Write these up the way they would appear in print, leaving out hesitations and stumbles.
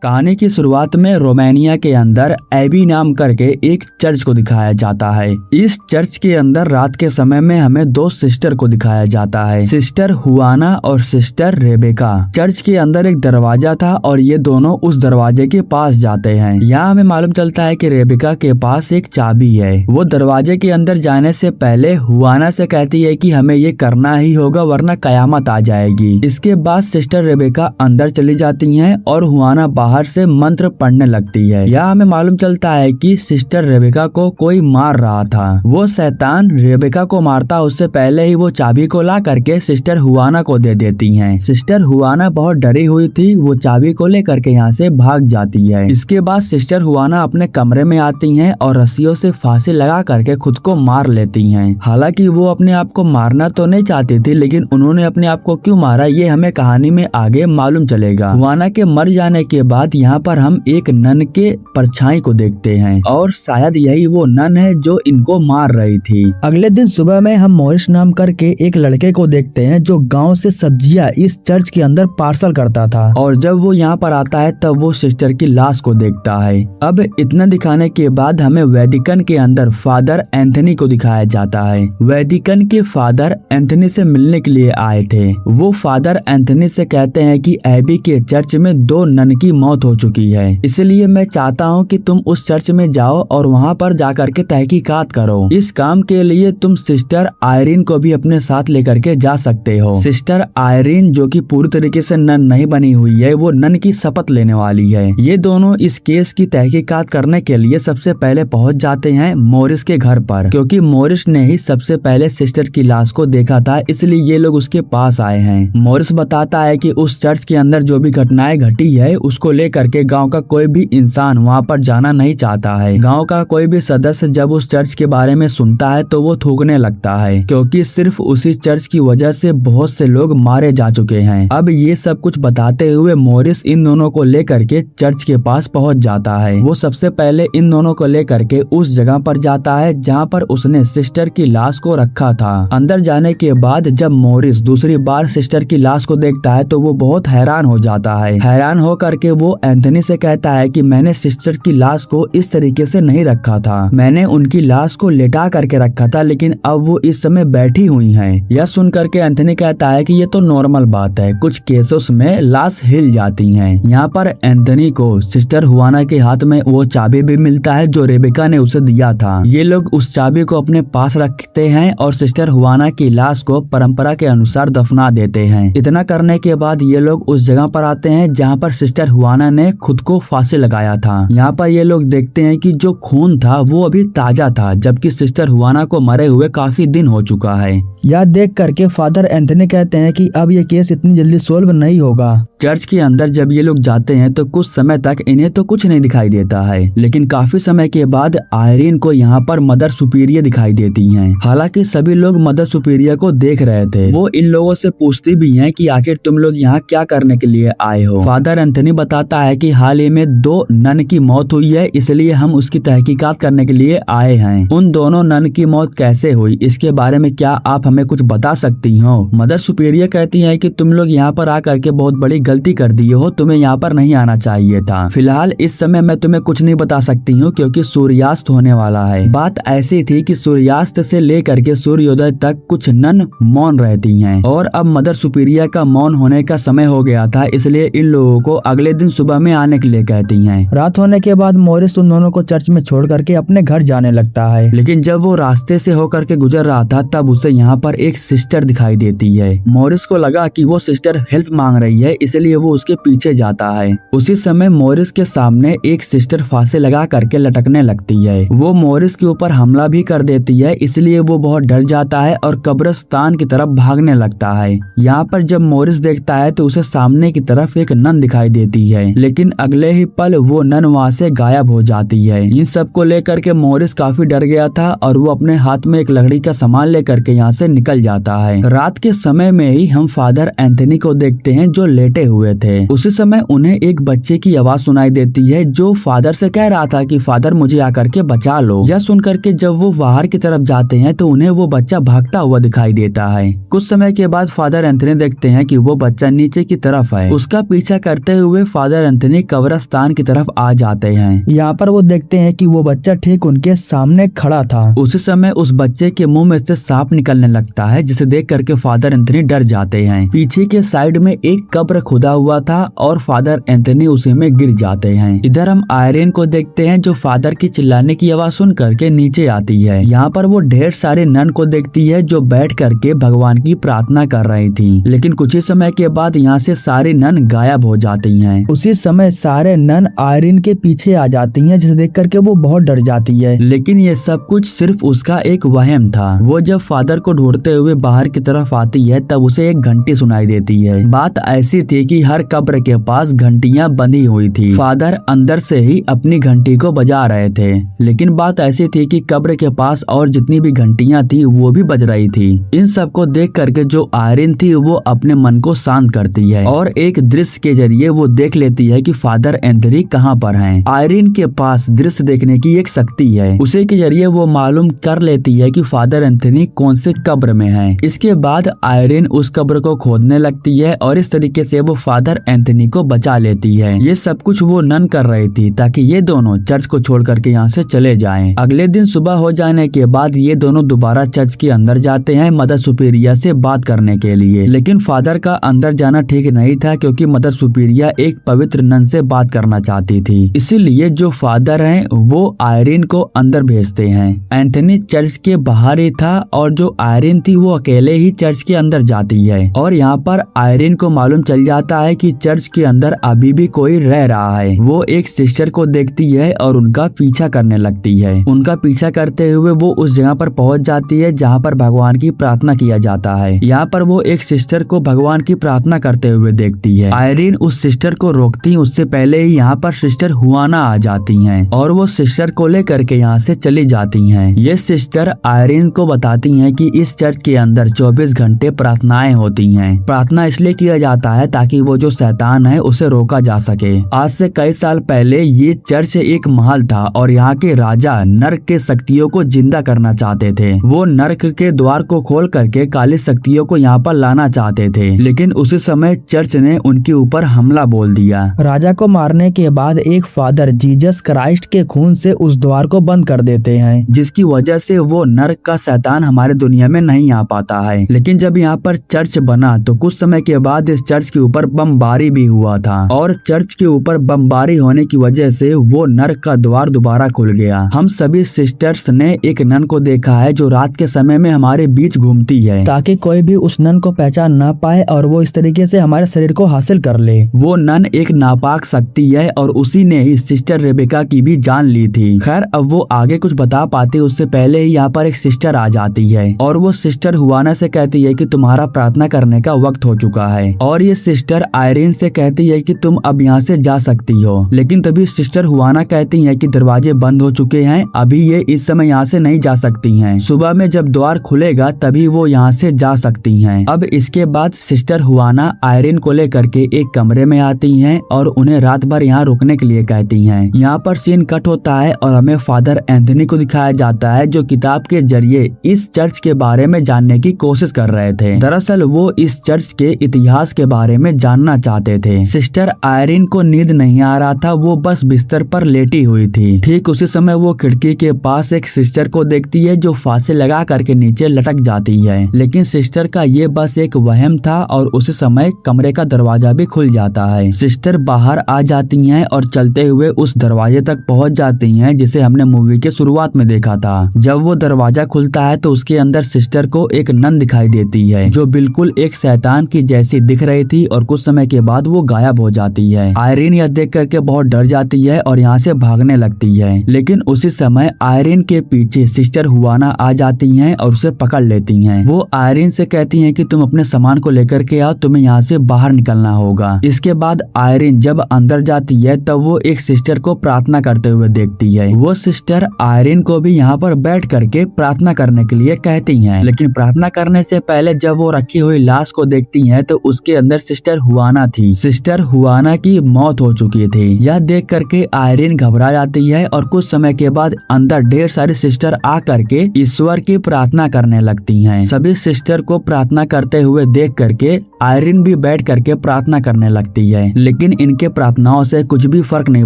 कहानी की शुरुआत में रोमानिया के अंदर एबी नाम करके एक चर्च को दिखाया जाता है। इस चर्च के अंदर रात के समय में हमें दो सिस्टर को दिखाया जाता है, सिस्टर हुआना और सिस्टर रेबेका। चर्च के अंदर एक दरवाजा था और ये दोनों उस दरवाजे के पास जाते हैं। यहाँ हमें मालूम चलता है कि रेबेका के पास एक चाबी है। वो दरवाजे के अंदर जाने से पहले हुआना से कहती है कि हमें ये करना ही होगा वरना कयामत आ जाएगी। इसके बाद सिस्टर रेबेका अंदर चली जाती हैं और हुआना बाहर से मंत्र पढ़ने लगती है। यहाँ हमें मालूम चलता है कि सिस्टर रेबेका को कोई मार रहा था। वो शैतान रेबेका को मारता उससे पहले ही वो चाबी को ला करके सिस्टर हुआना को दे देती हैं। सिस्टर हुआना बहुत डरी हुई थी, वो चाबी को लेकर के यहाँ से भाग जाती है। इसके बाद सिस्टर हुआना अपने कमरे में आती हैं और रस्सियों से फांसी लगा करके खुद को मार लेती हैं। हालांकि वो अपने आप को मारना तो नहीं चाहती थी, लेकिन उन्होंने अपने आप को क्यों मारा ये हमें कहानी में आगे मालूम चलेगा। हुआना के मर जाने के बाद यहाँ पर हम एक नन के परछाई को देखते हैं और शायद यही वो नन है जो इनको मार रही थी। अगले दिन सुबह में हम मॉरिस नाम करके एक लड़के को देखते हैं जो गांव से सब्जियां इस चर्च के अंदर पार्सल करता था और जब वो यहाँ पर आता है तब वो सिस्टर की लाश को देखता है। अब इतना दिखाने के बाद हमें वेटिकन के अंदर फादर एंथनी को दिखाया जाता है। वेटिकन के फादर एंथनी से मिलने के लिए आए थे। वो फादर एंथनी से कहते हैं कि एबी के चर्च में दो नन की मौत हो चुकी है, इसलिए मैं चाहता हूँ कि तुम उस चर्च में जाओ और वहाँ पर जाकर के तहकीकात करो। इस काम के लिए तुम सिस्टर आयरीन को भी अपने साथ लेकर के जा सकते हो। सिस्टर आयरीन जो कि पूरी तरीके से नन नहीं बनी हुई है, वो नन की शपथ लेने वाली है। ये दोनों इस केस की तहकीकात करने के लिए सबसे पहले पहुँच जाते हैं मॉरिस के घर पर, क्योंकि मॉरिस ने ही सबसे पहले सिस्टर की लाश को देखा था, इसलिए ये लोग उसके पास आए हैं। मॉरिस बताता है कि उस चर्च के अंदर जो भी घटनाएं घटी है उसको लेकर के गांव का कोई भी इंसान वहां पर जाना नहीं चाहता है। गांव का कोई भी सदस्य जब उस चर्च के बारे में सुनता है तो वो थूकने लगता है, क्योंकि सिर्फ उसी चर्च की वजह से बहुत से लोग मारे जा चुके हैं। अब ये सब कुछ बताते हुए मॉरिस इन दोनों को लेकर के चर्च के पास पहुंच जाता है। वो सबसे पहले इन दोनों को लेकर के उस जगह पर जाता है जहाँ पर उसने सिस्टर की लाश को रखा था। अंदर जाने के बाद जब मॉरिस दूसरी बार सिस्टर की लाश को देखता है तो वो बहुत हैरान हो जाता है। हैरान हो करके वो एंथनी से कहता है कि मैंने सिस्टर की लाश को इस तरीके से नहीं रखा था, मैंने उनकी लाश को लेटा करके रखा था, लेकिन अब वो इस समय बैठी हुई हैं। यह सुन करके एंथनी कहता है कि ये तो नॉर्मल बात है, कुछ केसेस में लाश हिल जाती हैं। यहाँ पर एंथनी को सिस्टर हुआना के हाथ में वो चाबी भी मिलता है जो रेबेका ने उसे दिया था। ये लोग उस चाबी को अपने पास रखते हैं और सिस्टर हुआना की लाश को परंपरा के अनुसार दफना देते हैं। इतना करने के बाद ये लोग उस जगह पर आते हैं जहाँ पर सिस्टर हुआना ने खुद को फांसी लगाया था। यहाँ पर ये लोग देखते हैं कि जो खून था वो अभी ताजा था, जबकि सिस्टर हुआना को मरे हुए काफी दिन हो चुका है। यह देख करके फादर एंथनी कहते हैं कि अब ये केस इतनी जल्दी सोल्व नहीं होगा। चर्च के अंदर जब ये लोग जाते हैं तो कुछ समय तक इन्हें तो कुछ नहीं दिखाई देता है, लेकिन काफी समय के बाद आयरीन को यहाँ पर मदर सुपीरियर दिखाई देती हैं। हालांकि सभी लोग मदर सुपीरियर को देख रहे थे। वो इन लोगों से पूछती भी हैं कि आखिर तुम लोग यहाँ क्या करने के लिए आए हो। फादर एंथनी बताता है कि हाल ही में दो नन की मौत हुई है, इसलिए हम उसकी तहकीकात करने के लिए आए हैं। उन दोनों नन की मौत कैसे हुई इसके बारे में क्या आप हमें कुछ बता सकती हो। मदर सुपीरियर कहती है कि तुम लोग यहाँ पर आकर के बहुत बड़ी गलती कर दी हो, तुम्हें यहाँ पर नहीं आना चाहिए था। फिलहाल इस समय मैं तुम्हें कुछ नहीं बता सकती हूँ क्योंकि सूर्यास्त होने वाला है। बात ऐसी थी कि सूर्यास्त से लेकर के सूर्योदय तक कुछ नन मौन रहती हैं और अब मदर सुपीरियर का मौन होने का समय हो गया था, इसलिए इन लोगों को अगले दिन सुबह में आने के लिए कहती हैं। रात होने के बाद मॉरिस उन दोनों को चर्च में छोड़ करके अपने घर जाने लगता है, लेकिन जब वो रास्ते से होकर के गुजर रहा था तब उसे यहाँ पर एक सिस्टर दिखाई देती है। मॉरिस को लगा कि वो सिस्टर हेल्प मांग रही है, इसलिए वो उसके पीछे जाता है। उसी समय मॉरिस के सामने एक सिस्टर फांसी लगा करके लटकने लगती है। वो मॉरिस के ऊपर हमला भी कर देती है, इसलिए वो बहुत डर जाता है और कब्रिस्तान की तरफ भागने लगता है। यहाँ पर जब मॉरिस देखता है तो उसे सामने की तरफ एक नन दिखाई देती है, लेकिन अगले ही पल वो नन वहाँ से गायब हो जाती है। इन सब को लेकर के मॉरिस काफी डर गया था और वो अपने हाथ में एक लकड़ी का सामान लेकर के यहाँ से निकल जाता है। रात के समय में ही हम फादर एंथनी को देखते हैं जो लेटे हुए थे। उसी समय उन्हें एक बच्चे की आवाज सुनाई देती है जो फादर से कह रहा था कि फादर मुझे आकर के बचा लो। यह सुन करके जब वो बाहर की तरफ जाते हैं तो उन्हें वो बच्चा भागता हुआ दिखाई देता है। कुछ समय के बाद फादर एंथनी देखते हैं कि वो बच्चा नीचे की तरफ है। उसका पीछा करते हुए फादर फादर एंथनी कब्रिस्तान की तरफ आ जाते हैं। यहाँ पर वो देखते हैं कि वो बच्चा ठीक उनके सामने खड़ा था। उसी समय उस बच्चे के मुंह में से सांप निकलने लगता है, जिसे देख करके फादर एंथनी डर जाते हैं। पीछे के साइड में एक कब्र खुदा हुआ था और फादर एंथनी उसी में गिर जाते हैं। इधर हम आयरन को देखते हैं जो फादर की चिल्लाने की आवाज सुन करके नीचे आती है। यहाँ पर वो ढेर सारे नन को देखती है जो बैठ करके भगवान की प्रार्थना कर रही थी। लेकिन कुछ ही समय के बाद यहाँ से सारे नन गायब हो जाती हैं। उसी समय सारे नन आयरन के पीछे आ जाती हैं, जिसे देख करके वो बहुत डर जाती है। लेकिन ये सब कुछ सिर्फ उसका एक वहम था। वो जब फादर को ढूंढते हुए बाहर की तरफ आती है तब उसे एक घंटी सुनाई देती है। बात ऐसी थी कि हर कब्र के पास घंटियां बंधी हुई थी। फादर अंदर से ही अपनी घंटी को बजा रहे थे, लेकिन बात ऐसी थी कि कब्र के पास और जितनी भी घंटियां थी वो भी बज रही थी। इन सब को देख करके जो आयरन थी वो अपने मन को शांत करती है और एक दृश्य के जरिए वो देख लेती है कि फादर एंथनी कहाँ पर हैं। आयरन के पास दृश्य देखने की एक शक्ति है, उसे के जरिए वो मालूम कर लेती है कि फादर एंथनी कौन से कब्र में हैं। इसके बाद आयरन उस कब्र को खोदने लगती है और इस तरीके से वो फादर एंथनी को बचा लेती है। ये सब कुछ वो नन कर रही थी ताकि ये दोनों चर्च को छोड़ करके यहाँ से चले जाएं। अगले दिन सुबह हो जाने के बाद ये दोनों दोबारा चर्च के अंदर जाते हैं मदर सुपीरिया से बात करने के लिए। लेकिन फादर का अंदर जाना ठीक नहीं था क्योंकि मदर सुपीरिया एक पवित्र नन से बात करना चाहती थी। इसीलिए जो फादर हैं वो आयरन को अंदर भेजते हैं। एंथनी चर्च के बाहर ही था और जो आयरन थी वो अकेले ही चर्च के अंदर जाती है और यहाँ पर आयरन को मालूम चल जाता है कि चर्च के अंदर अभी भी कोई रह रहा है। वो एक सिस्टर को देखती है और उनका पीछा करने लगती है। उनका पीछा करते हुए वो उस जगह पर पहुंच जाती है जहाँ पर भगवान की प्रार्थना किया जाता है। यहाँ पर वो एक सिस्टर को भगवान की प्रार्थना करते हुए देखती है। आयरन उस सिस्टर को रोकती है, उससे पहले ही यहाँ पर सिस्टर हुआना आ जाती हैं और वो सिस्टर को लेकर के यहाँ से चली जाती हैं। ये सिस्टर आयरन को बताती हैं कि इस चर्च के अंदर 24 घंटे प्रार्थनाएं होती हैं। प्रार्थना इसलिए किया जाता है ताकि वो जो शैतान है उसे रोका जा सके। आज से कई साल पहले ये चर्च एक महल था और यहाँ के राजा नर्क के शक्तियों को जिंदा करना चाहते थे। वो नर्क के द्वार को खोल करके काली शक्तियों को यहाँ पर लाना चाहते थे, लेकिन उसी समय चर्च ने उनके ऊपर हमला बोल दिया। राजा को मारने के बाद एक फादर जीसस क्राइस्ट के खून से उस द्वार को बंद कर देते हैं, जिसकी वजह से वो नर्क का शैतान हमारे दुनिया में नहीं आ पाता है। लेकिन जब यहाँ पर चर्च बना तो कुछ समय के बाद इस चर्च के ऊपर बमबारी भी हुआ था और चर्च के ऊपर बमबारी होने की वजह से वो नर्क का द्वार दोबारा खुल गया। हम सभी सिस्टर्स ने एक नन को देखा है जो रात के समय में हमारे बीच घूमती है ताकि कोई भी उस नन को पहचान ना पाए और वो इस तरीके से हमारे शरीर को हासिल कर ले। वो नन एक नापाक शक्ति है और उसी ने ही सिस्टर रेबेका की भी जान ली थी। खैर अब वो आगे कुछ बता पाती उससे पहले ही यहाँ पर एक सिस्टर आ जाती है और वो सिस्टर हुआना से कहती है कि तुम्हारा प्रार्थना करने का वक्त हो चुका है और ये सिस्टर आयरन से कहती है कि तुम अब यहाँ से जा सकती हो। लेकिन तभी सिस्टर हुआना कहती है कि दरवाजे बंद हो चुके हैं, अभी ये इस समय यहाँ से नहीं जा सकती हैं। सुबह में जब द्वार खुलेगा तभी वो यहाँ से जा सकती हैं। अब इसके बाद सिस्टर हुआना आयरन को लेकर के एक कमरे में आती हैं और उन्हें रात भर यहाँ रुकने के लिए कहती हैं। यहाँ पर सीन कट होता है और हमें फादर एंथनी को दिखाया जाता है जो किताब के जरिए इस चर्च के बारे में जानने की कोशिश कर रहे थे। दरअसल वो इस चर्च के इतिहास के बारे में जानना चाहते थे। सिस्टर आयरन को नींद नहीं आ रहा था, वो बस बिस्तर पर लेटी हुई थी। ठीक उसी समय वो खिड़की के पास एक सिस्टर को देखती है जो फांसी लगा करके नीचे लटक जाती है। लेकिन सिस्टर का ये बस एक वहम था और उसी समय कमरे का दरवाजा भी खुल जाता है। सिस्टर बाहर आ जाती हैं और चलते हुए उस दरवाजे तक पहुंच जाती हैं जिसे हमने मूवी के शुरुआत में देखा था। जब वो दरवाजा खुलता है तो उसके अंदर सिस्टर को एक नन दिखाई देती है जो बिल्कुल एक शैतान की जैसी दिख रही थी और कुछ समय के बाद वो गायब हो जाती है। आयरन यह देख करके बहुत डर जाती है और यहाँ से भागने लगती है। लेकिन उसी समय आयरन के पीछे सिस्टर हुआना आ जाती हैं और उसे पकड़ लेती हैं। वो आयरन से कहती हैं कि तुम अपने सामान को लेकर के आओ, तुम्हें यहाँ से बाहर निकलना होगा। इसके बाद आयरन जब अंदर जाती है तब वो एक सिस्टर को प्रार्थना करते हुए देखती है। वो सिस्टर आयरन को भी यहाँ पर बैठ करके प्रार्थना करने के लिए कहती हैं। लेकिन प्रार्थना करने से पहले जब वो रखी हुई लाश को देखती हैं तो उसके अंदर सिस्टर हुआना थी। सिस्टर हुआना की मौत हो चुकी थी। यह देख करके आयरन घबरा जाती है और कुछ समय के बाद अंदर ढेर सारी सिस्टर आ करके ईश्वर की प्रार्थना करने लगती हैं। सभी सिस्टर को प्रार्थना करते हुए देख करके आयरन भी बैठ करके प्रार्थना करने लगती है। लेकिन लेकिन इनके प्रार्थनाओं से कुछ भी फर्क नहीं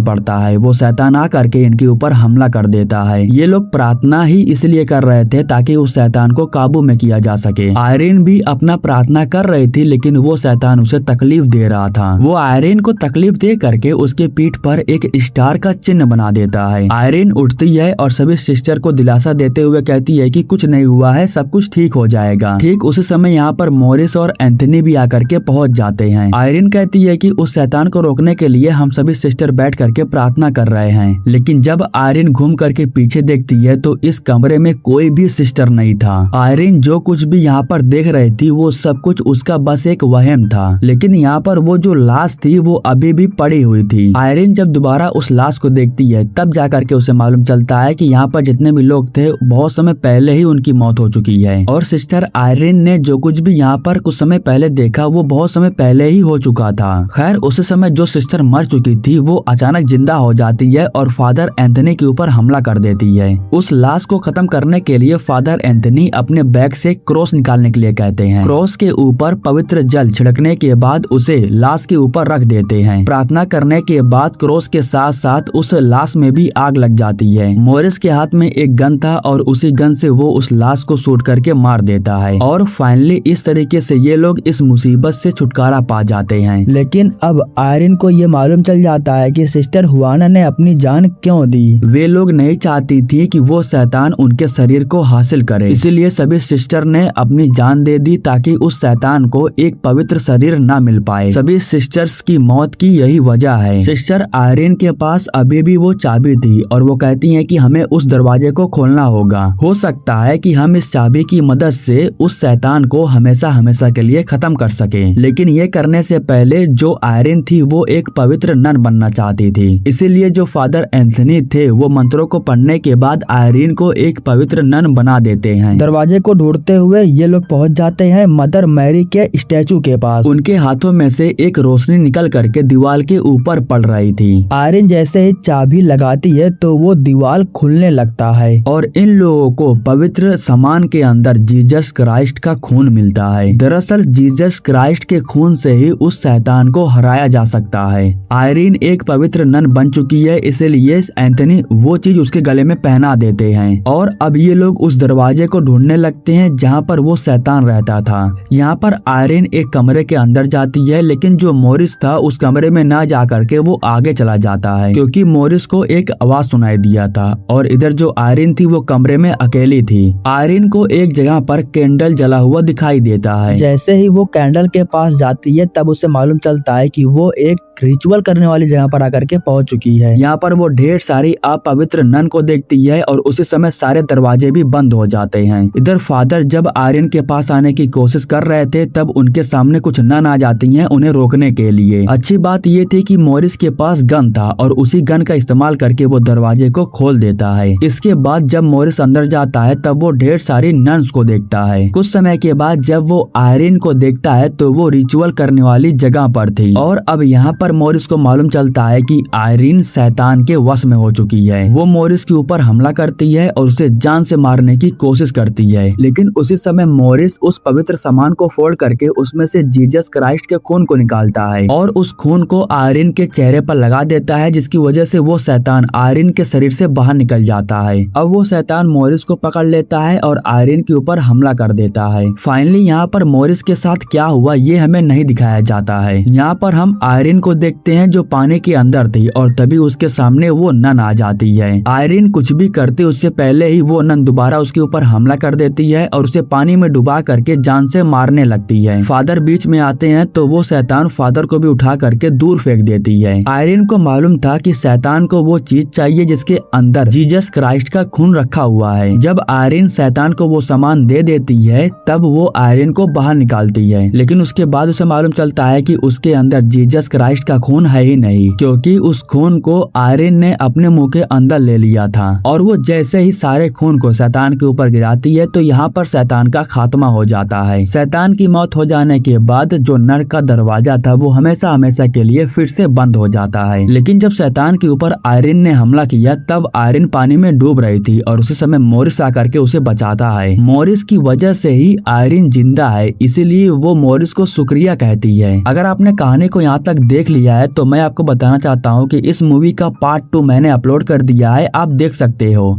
पड़ता है। वो शैतान आकर के इनके ऊपर हमला कर देता है। ये लोग प्रार्थना ही इसलिए कर रहे थे ताकि उस शैतान को काबू में किया जा सके। आयरीन भी अपना प्रार्थना कर रही थी, लेकिन वो शैतान उसे तकलीफ दे रहा था। वो आयरीन को तकलीफ दे करके उसके पीठ पर एक स्टार का चिन्ह बना देता है। आयरीन उठती है और सभी सिस्टर को दिलासा देते हुए कहती है कि कुछ नहीं हुआ है, सब कुछ ठीक हो जाएगा। ठीक उसी समय यहाँ पर मॉरिस और एंथनी भी आकर के पहुंच जाते हैं। आयरीन कहती है कि उस शैतान को रोकने के लिए हम सभी सिस्टर बैठ करके प्रार्थना कर रहे हैं, लेकिन जब आयरीन घूम करके पीछे देखती है तो इस कमरे में कोई भी सिस्टर नहीं था। आयरीन जो कुछ भी यहाँ पर देख रही थी वो सब कुछ उसका बस एक वहम था, लेकिन यहाँ पर वो जो लाश थी वो अभी भी पड़ी हुई थी। आयरीन जब दोबारा उस लाश को देखती है तब जाकर के उसे मालूम चलता है कि यहाँ पर जितने भी लोग थे बहुत समय पहले ही उनकी मौत हो चुकी है, और सिस्टर आयरीन ने जो कुछ भी यहाँ पर कुछ समय पहले देखा वो बहुत समय पहले ही हो चुका था। खैर उस समय जो सिस्टर मर चुकी थी वो अचानक जिंदा हो जाती है और फादर एंथनी के ऊपर हमला कर देती है। उस लाश को खत्म करने के लिए फादर एंथनी अपने बैग से क्रॉस निकालने के लिए कहते हैं। क्रॉस के ऊपर पवित्र जल छिड़कने के बाद उसे लाश के ऊपर रख देते हैं। प्रार्थना करने के बाद क्रॉस के साथ साथ उस लाश में भी आग लग जाती है। मॉरिस के हाथ में एक गन था और उसी गन से वो उस लाश को शूट करके मार देता है, और फाइनली इस तरीके से ये लोग इस मुसीबत से छुटकारा पा जाते हैं। लेकिन अब आयरीन को ये मालूम चल जाता है कि सिस्टर हुआना ने अपनी जान क्यों दी। वे लोग नहीं चाहती थी कि वो शैतान उनके शरीर को हासिल करे, इसीलिए सभी सिस्टर ने अपनी जान दे दी ताकि उस शैतान को एक पवित्र शरीर न मिल पाए। सभी सिस्टर्स की मौत की यही वजह है। सिस्टर आयरीन के पास अभी भी वो चाबी थी और वो कहती है कि हमें उस दरवाजे को खोलना होगा। हो सकता है कि हम इस चाबी की मदद से उस शैतान को हमेशा हमेशा के लिए खत्म कर सके। लेकिन ये करने से पहले जो आयरीन थी वो एक पवित्र नन बनना चाहती थी, इसीलिए जो फादर एंथनी थे वो मंत्रों को पढ़ने के बाद आयरीन को एक पवित्र नन बना देते हैं। दरवाजे को ढूंढते हुए ये लोग पहुंच जाते हैं मदर मैरी के स्टैचू के पास। उनके हाथों में से एक रोशनी निकल करके दीवार के ऊपर पड़ रही थी। आयरीन जैसे ही चाबी लगाती है तो वो दीवार खुलने लगता है और इन लोगों को पवित्र सामान के अंदर जीसस क्राइस्ट का खून मिलता है। दरअसल जीसस क्राइस्ट के खून से ही उस शैतान को हराया जा सकता है। आयरीन एक पवित्र नन बन चुकी है, इसीलिए एंथनी वो चीज उसके गले में पहना देते हैं और अब ये लोग उस दरवाजे को ढूंढने लगते हैं जहाँ पर वो शैतान रहता था। यहाँ पर आयरीन एक कमरे के अंदर जाती है, लेकिन जो मॉरिस था उस कमरे में ना जा करके वो आगे चला जाता है क्योंकि मॉरिस को एक आवाज सुनाई दिया था और इधर जो आयरीन थी वो कमरे में अकेली थी। आयरीन को एक जगह पर कैंडल जला हुआ दिखाई देता है। जैसे ही वो कैंडल के पास जाती है तब उसे मालूम चलता है कि वो एक रिचुअल करने वाली जगह पर आकर के पहुंच चुकी है। यहाँ पर वो ढेर सारी अपवित्र नन को देखती है और उसी समय सारे दरवाजे भी बंद हो जाते हैं। इधर फादर जब आयरीन के पास आने की कोशिश कर रहे थे तब उनके सामने कुछ नन आ जाती हैं उन्हें रोकने के लिए। अच्छी बात ये थी कि मॉरिस के पास गन था और उसी गन का इस्तेमाल करके वो दरवाजे को खोल देता है। इसके बाद जब मॉरिस अंदर जाता है तब वो ढेर सारी नन्स को देखता है। कुछ समय के बाद जब वो आयरीन को देखता है तो वो रिचुअल करने वाली जगह पर थी और अब यहाँ पर मॉरिस को मालूम चलता है कि आयरीन शैतान के वश में हो चुकी है। वो मॉरिस के ऊपर हमला करती है और उसे जान से मारने की कोशिश करती है, लेकिन उसी समय मॉरिस उस पवित्र सामान को फोड़ करके उसमें से जीसस क्राइस्ट के खून को निकालता है और उस खून को आयरीन के चेहरे पर लगा देता है, जिसकी वजह से वो शैतान आयरीन के शरीर से बाहर निकल जाता है। अब वो शैतान मॉरिस को पकड़ लेता है और आयरीन के ऊपर हमला कर देता है। फाइनली यहाँ पर मॉरिस के साथ क्या हुआ ये हमें नहीं दिखाया जाता है। यहाँ पर हम आयरीन को देखते हैं जो पानी के अंदर थी और तभी उसके सामने वो नन आ जाती है। आयरीन कुछ भी करती उससे पहले ही वो नन दोबारा उसके ऊपर हमला कर देती है और उसे पानी में डुबा करके जान से मारने लगती है। फादर बीच में आते हैं तो वो शैतान फादर को भी उठा करके दूर फेंक देती है। आयरीन को मालूम था कि शैतान को वो चीज चाहिए जिसके अंदर जीसस क्राइस्ट का खून रखा हुआ है। जब आयरीन शैतान को वो सामान दे देती है तब वो आयरीन को बाहर निकालती है, लेकिन उसके बाद उसे मालूम चलता है कि उसके अंदर जीसस क्राइस्ट का खून है ही नहीं, क्योंकि उस खून को आयरीन ने अपने मुंह के अंदर ले लिया था। और वो जैसे ही सारे खून को शैतान के ऊपर गिराती है तो यहाँ पर शैतान का खात्मा हो जाता है। शैतान की मौत हो जाने के बाद जो नर्क का दरवाजा था वो हमेशा हमेशा के लिए फिर से बंद हो जाता है। लेकिन जब शैतान के ऊपर आयरीन ने हमला किया तब आयरीन पानी में डूब रही थी और उसी समय मॉरिस आकर के उसे बचाता है। मॉरिस की वजह से ही आयरीन जिंदा है, इसीलिए वो मॉरिस को शुक्रिया कहती है। अगर आपने कहानी को यहाँ यहाँ तक देख लिया है तो मैं आपको बताना चाहता हूँ कि इस मूवी का पार्ट 2 मैंने अपलोड कर दिया है, आप देख सकते हो।